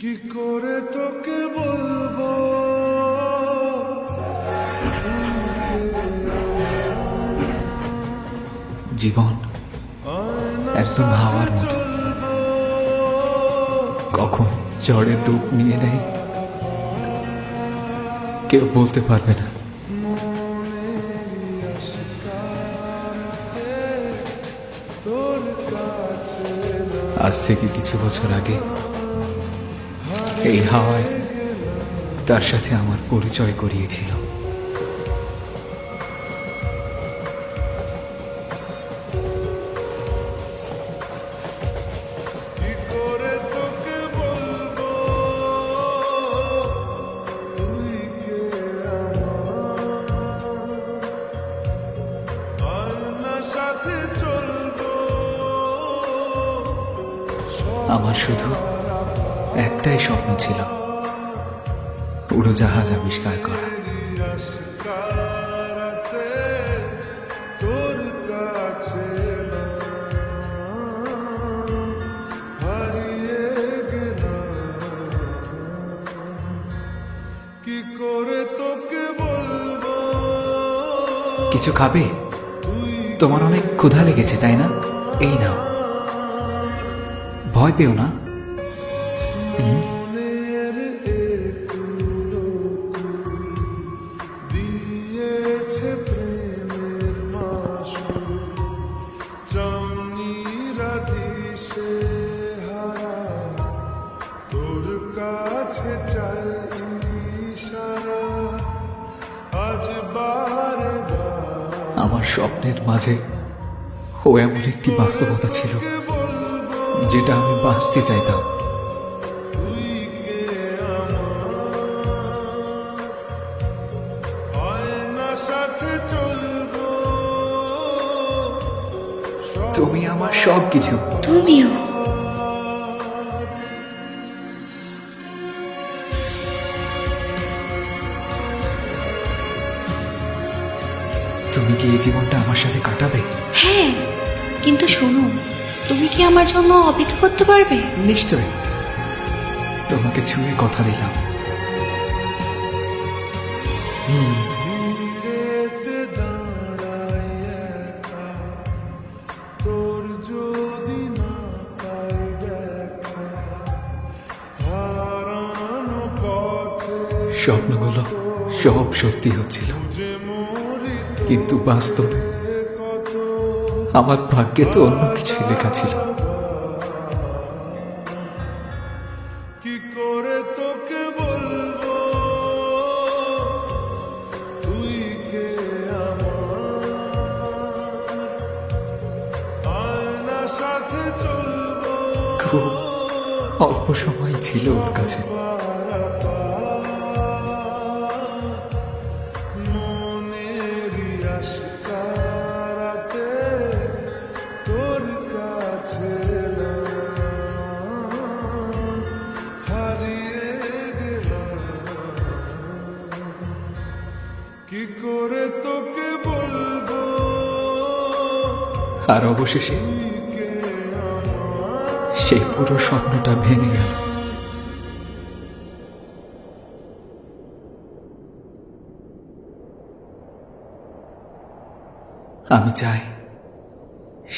কি করে তোকে বলবো জীবন একদম হাওয়ার মতো, কখন ঝড়ের রূপ নিয়ে নেয় কেউ বলতে পারবে না। আজ থেকে কিছু বছর আগে এই হাওয়ায় তার সাথে আমার পরিচয় করিয়েছিল। কি করে তোকে বলবো তুই কে আমার না সাথে চলবো। আমার শুধু একটাই স্বপ্ন ছিল, উড়োজাহাজ আবিষ্কার করা। আশকারাতে তোর কাছে হারিয়ে গেলাম। কি করে তোকে বলবো কিছু খাবে? তোমার অনেক ক্ষুধা লেগেছে তাই না? এই নাও, ভয় পেও না। মনের একুলো দিয়েছে প্রেমের মাসুল, চাউনিরা দিশে হারা তোর কাছে চাই ইশারা। আজ বারে আমার স্বপ্নের মাঝে ও এমন একটি বাস্তবতা ছিল যেটা আমি বাঁচতে চাইতাম। তুই কে আমার না সাথে চলবো। তুমি আমার সব কিছু। তুমিও। তুমি কি এই জীবনটা আমার সাথে কাটাবে? হ্যাঁ, কিন্তু শোনো, তুমি কি আমার জন্য অপেক্ষা করতে পারবে? নিশ্চয়, তোমাকে ছুঁয়ে কথা দিলাম। ভিড়েতে দাঁড়াই একা, তোর যদি না পাই দেখা, হারানো পথে স্বপ্নগুলো সব সত্যি হচ্ছিল, যে মরি কিন্তু বাস্তবে কত আমার ভাগ্যে তো অন্য কিছুই লেখা ছিল। কি করে তোকে বলবো তুই কে আমার আয়না সাথে চলবো। খুব অল্প সময় ছিল ওর কাছে। মনেরই আশকারাতে তোর কাছে হারিয়ে গেলাম। কি করে তোকে বলবো আর অবশেষে সেই পুরো স্বপ্নটা ভেঙে গেল। আমি চাই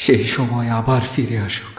সেই সময় আবার ফিরে আসুক।